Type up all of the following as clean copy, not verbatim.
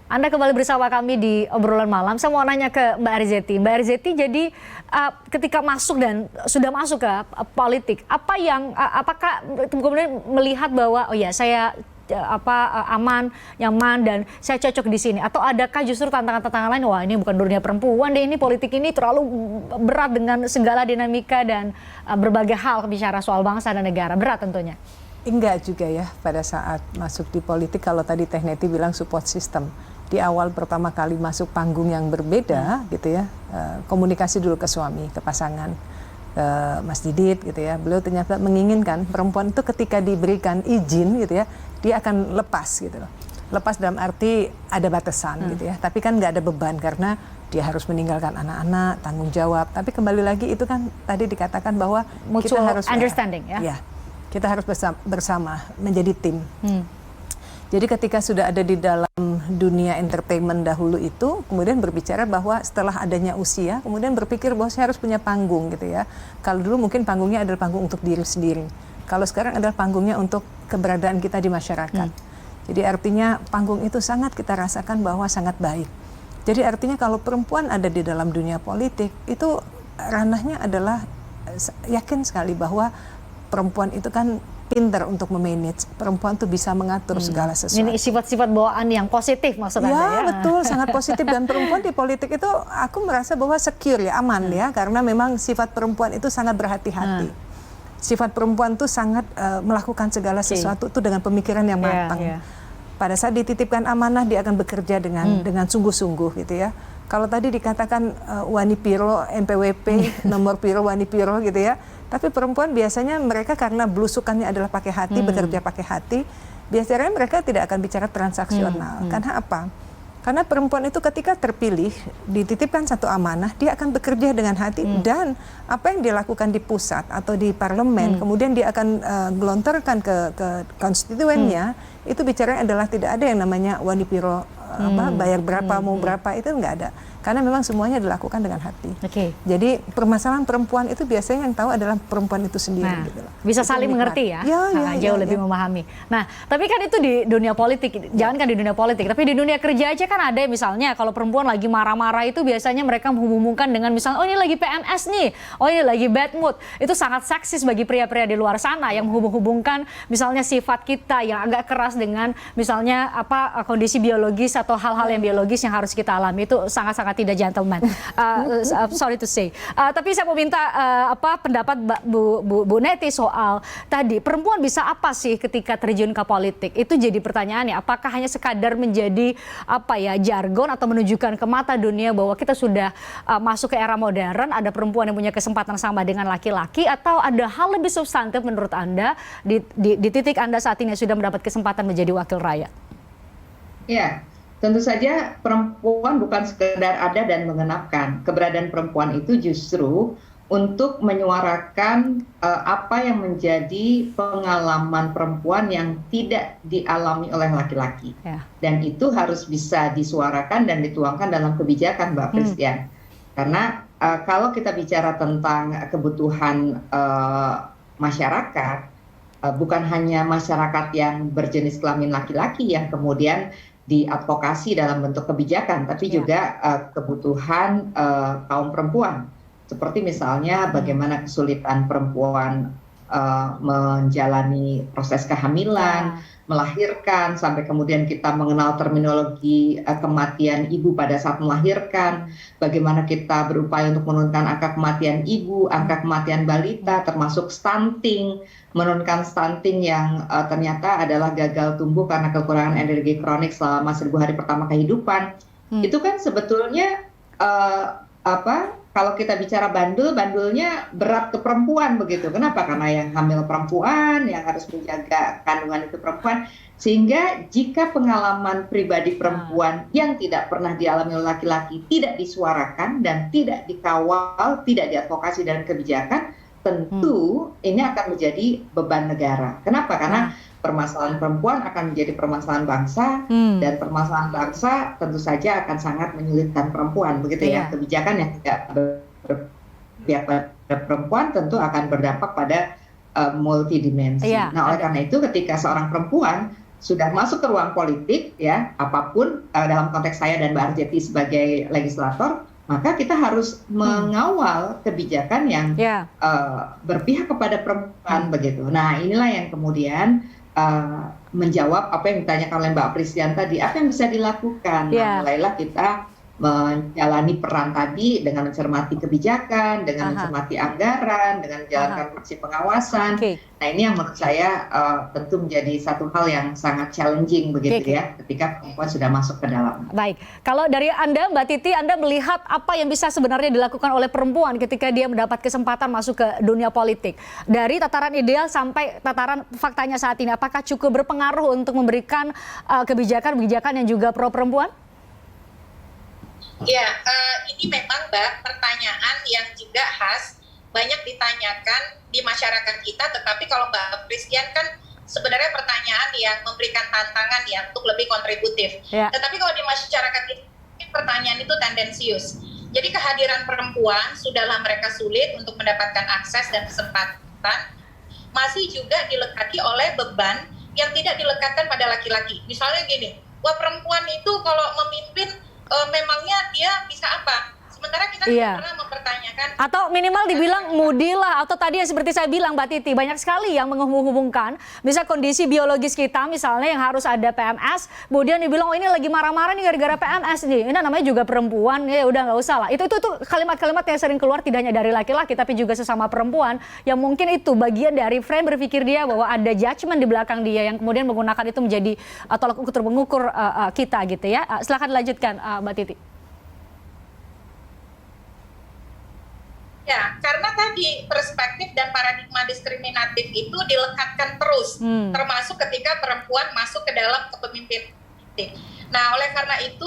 Anda kembali bersama kami di obrolan malam. Saya mau nanya ke Mbak Arizety. Mbak Arizety, jadi ketika masuk dan sudah masuk ke politik, apakah kemudian melihat bahwa oh ya saya aman, nyaman dan saya cocok di sini, atau adakah justru tantangan-tantangan lain? Wah, ini bukan dunia perempuan deh, ini politik ini terlalu berat dengan segala dinamika dan berbagai hal bicara soal bangsa dan negara, berat tentunya. Enggak juga ya, pada saat masuk di politik, kalau tadi Teh Neti bilang support system, di awal pertama kali masuk panggung yang berbeda gitu ya, komunikasi dulu ke suami, ke pasangan, ke Mas Didit gitu ya, beliau ternyata menginginkan perempuan itu ketika diberikan izin gitu ya, dia akan lepas gitu loh. Lepas dalam arti ada batasan gitu ya, tapi kan nggak ada beban karena dia harus meninggalkan anak-anak, tanggung jawab. Tapi kembali lagi itu kan tadi dikatakan bahwa mutual kita harus understanding ya. Kita harus bersama menjadi tim. Jadi ketika sudah ada di dalam dunia entertainment dahulu itu, kemudian berbicara bahwa setelah adanya usia, kemudian berpikir bahwa saya harus punya panggung gitu ya. Kalau dulu mungkin panggungnya adalah panggung untuk diri sendiri. Kalau sekarang adalah panggungnya untuk keberadaan kita di masyarakat. Jadi artinya panggung itu sangat kita rasakan bahwa sangat baik. Jadi artinya kalau perempuan ada di dalam dunia politik, itu ranahnya adalah yakin sekali bahwa perempuan itu kan pinter untuk memanage, perempuan tuh bisa mengatur segala sesuatu. Ini sifat-sifat bawaan yang positif maksud Anda ya? Ya betul, sangat positif, dan perempuan di politik itu aku merasa bahwa secure ya, aman ya, karena memang sifat perempuan itu sangat berhati-hati. Sifat perempuan tuh sangat melakukan segala sesuatu tuh dengan pemikiran yang matang. Pada saat dititipkan amanah dia akan bekerja dengan sungguh-sungguh gitu ya. Kalau tadi dikatakan Wani Piro, NPWP, nomor Piro, Wani Piro gitu ya. Tapi perempuan biasanya mereka karena belusukannya adalah pakai hati, bekerja pakai hati, biasanya mereka tidak akan bicara transaksional. Karena apa? Karena perempuan itu ketika terpilih, dititipkan satu amanah, dia akan bekerja dengan hati, dan apa yang dilakukan di pusat atau di parlemen, kemudian dia akan gelontorkan ke konstituennya, itu bicaranya adalah tidak ada yang namanya Wani Piro, bayar berapa, mau berapa, itu nggak ada. Karena memang semuanya dilakukan dengan hati. Jadi permasalahan perempuan itu biasanya yang tahu adalah perempuan itu sendiri. Gitu loh. Bisa saling mengerti ya, jauh lebih memahami. Nah, tapi kan itu di dunia politik, jangan kan di dunia politik, tapi di dunia kerja aja kan ada misalnya kalau perempuan lagi marah-marah itu biasanya mereka menghubungkan dengan misalnya, oh ini lagi PMS nih, oh ini lagi bad mood. Itu sangat seksis bagi pria-pria di luar sana yang menghubung-hubungkan misalnya sifat kita yang agak keras dengan misalnya kondisi biologis atau hal-hal yang biologis yang harus kita alami. Itu sangat-sangat tidak gentleman, sorry to say. Tapi saya mau minta pendapat Bu Neti soal tadi perempuan bisa apa sih ketika terjun ke politik? Itu jadi pertanyaannya. Apakah hanya sekadar menjadi jargon atau menunjukkan ke mata dunia bahwa kita sudah masuk ke era modern, ada perempuan yang punya kesempatan sama dengan laki-laki, atau ada hal lebih substantif menurut Anda di titik Anda saat ini sudah mendapat kesempatan menjadi wakil rakyat? Ya. Tentu saja perempuan bukan sekedar ada dan mengenapkan. Keberadaan perempuan itu justru untuk menyuarakan apa yang menjadi pengalaman perempuan yang tidak dialami oleh laki-laki. Dan itu harus bisa disuarakan dan dituangkan dalam kebijakan, Mbak Christian. Karena kalau kita bicara tentang kebutuhan masyarakat, bukan hanya masyarakat yang berjenis kelamin laki-laki yang kemudian diadvokasi dalam bentuk kebijakan, tapi juga kebutuhan kaum perempuan. Seperti misalnya bagaimana kesulitan perempuan menjalani proses kehamilan, melahirkan, sampai kemudian kita mengenal terminologi kematian ibu pada saat melahirkan, bagaimana kita berupaya untuk menurunkan angka kematian ibu, angka kematian balita, termasuk stunting, menurunkan stunting yang ternyata adalah gagal tumbuh karena kekurangan energi kronik selama 1000 hari pertama kehidupan. Itu kan sebetulnya kalau kita bicara bandulnya berat ke perempuan begitu. Kenapa? Karena yang hamil perempuan, yang harus menjaga kandungan itu perempuan. Sehingga jika pengalaman pribadi perempuan yang tidak pernah dialami oleh laki-laki tidak disuarakan dan tidak dikawal, tidak diadvokasi dalam kebijakan, tentu ini akan menjadi beban negara. Kenapa? Karena permasalahan perempuan akan menjadi permasalahan bangsa, dan permasalahan bangsa tentu saja akan sangat menyulitkan perempuan, begitu ya. Kebijakan yang tidak berpihak pada perempuan tentu akan berdampak pada multidimensi. Nah, oleh karena itu ketika seorang perempuan sudah masuk ke ruang politik ya, apapun dalam konteks saya dan Mbak Arjeti sebagai legislator, maka kita harus mengawal kebijakan yang berpihak kepada perempuan begitu. Nah, inilah yang kemudian menjawab apa yang ditanyakan oleh Mbak Pristian tadi, apa yang bisa dilakukan. Nah, mulailah kita menjalani peran tadi dengan mencermati kebijakan, dengan mencermati anggaran, dengan menjalankan fungsi pengawasan. Nah, ini yang menurut saya tentu menjadi satu hal yang sangat challenging begitu ya, ketika perempuan sudah masuk ke dalam. Baik, kalau dari Anda Mbak Titi, Anda melihat apa yang bisa sebenarnya dilakukan oleh perempuan ketika dia mendapat kesempatan masuk ke dunia politik? Dari tataran ideal sampai tataran faktanya saat ini, apakah cukup berpengaruh untuk memberikan kebijakan-kebijakan yang juga pro perempuan? Ya, ini memang Mbak pertanyaan yang juga khas, banyak ditanyakan di masyarakat kita, tetapi kalau Mbak Pristian kan sebenarnya pertanyaan yang memberikan tantangan ya untuk lebih kontributif. Tetapi kalau di masyarakat kita, pertanyaan itu tendensius. Jadi kehadiran perempuan, sudahlah mereka sulit untuk mendapatkan akses dan kesempatan, masih juga dilekati oleh beban yang tidak dilekatkan pada laki-laki. Misalnya gini, wah perempuan itu kalau memimpin memangnya dia bisa apa? Sementara kita tidak pernah mempertanyakan. Atau minimal dibilang mudi lah, atau tadi yang seperti saya bilang Mbak Titi, banyak sekali yang menghubungkan bisa kondisi biologis kita misalnya yang harus ada PMS, kemudian dibilang oh ini lagi marah-marah nih gara-gara PMS nih, ini namanya juga perempuan, ya udah nggak usah lah. Itu kalimat-kalimat yang sering keluar tidak hanya dari laki-laki tapi juga sesama perempuan, yang mungkin itu bagian dari frame berpikir dia bahwa ada judgement di belakang dia yang kemudian menggunakan itu menjadi tolak ukur mengukur kita gitu ya. Silakan dilanjutkan Mbak Titi. Ya, karena tadi perspektif dan paradigma diskriminatif itu dilekatkan terus, termasuk ketika perempuan masuk ke dalam kepemimpinan. Nah, oleh karena itu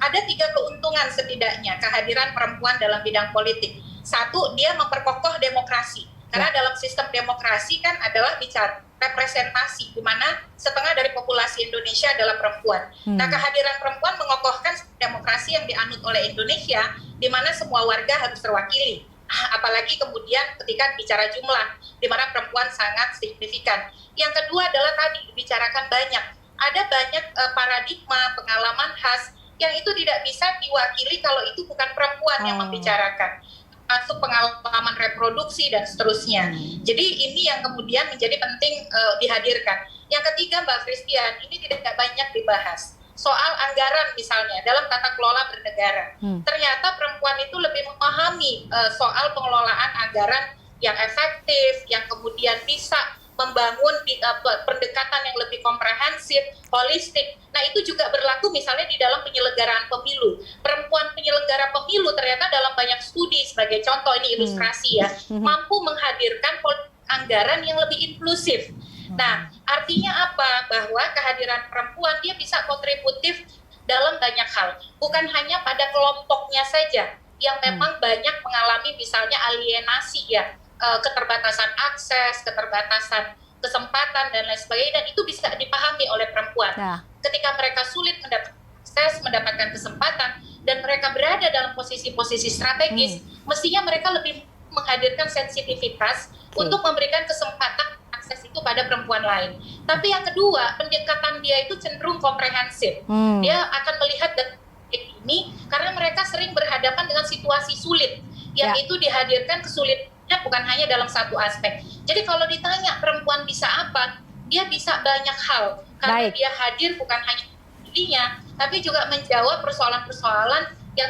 ada 3 keuntungan setidaknya kehadiran perempuan dalam bidang politik. Satu, dia memperkokoh demokrasi. Karena dalam sistem demokrasi kan adalah bicara representasi, di mana setengah dari populasi Indonesia adalah perempuan. Nah, kehadiran perempuan mengokohkan demokrasi yang dianut oleh Indonesia, di mana semua warga harus terwakili. Apalagi kemudian ketika bicara jumlah, di mana perempuan sangat signifikan. Yang kedua adalah tadi dibicarakan banyak. Ada banyak paradigma, pengalaman khas yang itu tidak bisa diwakili kalau itu bukan perempuan yang membicarakan. Masuk pengalaman reproduksi dan seterusnya. Jadi ini yang kemudian menjadi penting dihadirkan. Yang ketiga Mbak Pristian, ini tidak banyak dibahas. Soal anggaran misalnya dalam tata kelola bernegara. Ternyata perempuan itu lebih memahami soal pengelolaan anggaran yang efektif, yang kemudian bisa membangun pendekatan yang lebih komprehensif, holistik. Nah, itu juga berlaku misalnya di dalam penyelenggaraan pemilu. Perempuan penyelenggara pemilu ternyata dalam banyak studi, sebagai contoh ini ilustrasi ya, mampu menghadirkan anggaran yang lebih inklusif. Nah, artinya apa? Bahwa kehadiran perempuan dia bisa kontributif dalam banyak hal. Bukan hanya pada kelompoknya saja yang memang banyak mengalami misalnya alienasi ya, keterbatasan akses, keterbatasan kesempatan dan lain sebagainya, dan itu bisa dipahami oleh perempuan. Ketika mereka sulit mendapatkan akses, mendapatkan kesempatan, dan mereka berada dalam posisi-posisi strategis, mestinya mereka lebih menghadirkan sensitivitas untuk memberikan kesempatan akses itu pada perempuan lain. Tapi yang kedua, pendekatan dia itu cenderung komprehensif. Dia akan melihat ini karena mereka sering berhadapan dengan situasi sulit, yang itu dihadirkan kesulitannya bukan hanya dalam satu aspek. Jadi kalau ditanya perempuan bisa apa, dia bisa banyak hal. Karena dia hadir bukan hanya dirinya, tapi juga menjawab persoalan-persoalan yang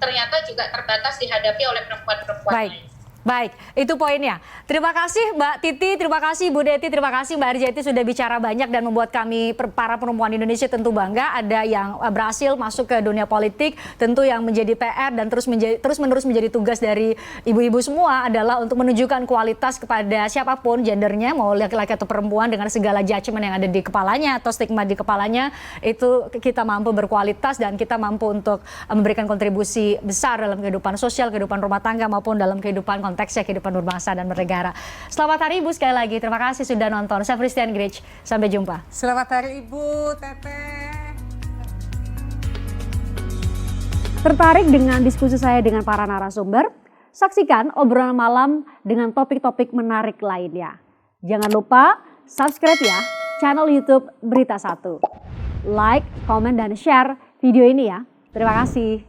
ternyata juga terbatas dihadapi oleh perempuan-perempuan lain. Baik, itu poinnya. Terima kasih Mbak Titi, terima kasih Bu Deti, terima kasih Mbak Arjeti sudah bicara banyak dan membuat kami para perempuan Indonesia tentu bangga. Ada yang berhasil masuk ke dunia politik, tentu yang menjadi PR dan terus-menerus menjadi tugas dari ibu-ibu semua adalah untuk menunjukkan kualitas kepada siapapun gendernya, mau laki-laki atau perempuan, dengan segala judgement yang ada di kepalanya atau stigma di kepalanya, itu kita mampu berkualitas dan kita mampu untuk memberikan kontribusi besar dalam kehidupan sosial, kehidupan rumah tangga maupun dalam kehidupan konteksnya kehidupan berbangsa dan bernegara. Selamat hari Ibu sekali lagi. Terima kasih sudah nonton. Saya Pristian Grich. Sampai jumpa. Selamat hari Ibu, Teteh. Tertarik dengan diskusi saya dengan para narasumber? Saksikan obrolan malam dengan topik-topik menarik lainnya. Jangan lupa subscribe ya. channel YouTube Berita 1. Like, komen, dan share video ini ya. Terima kasih.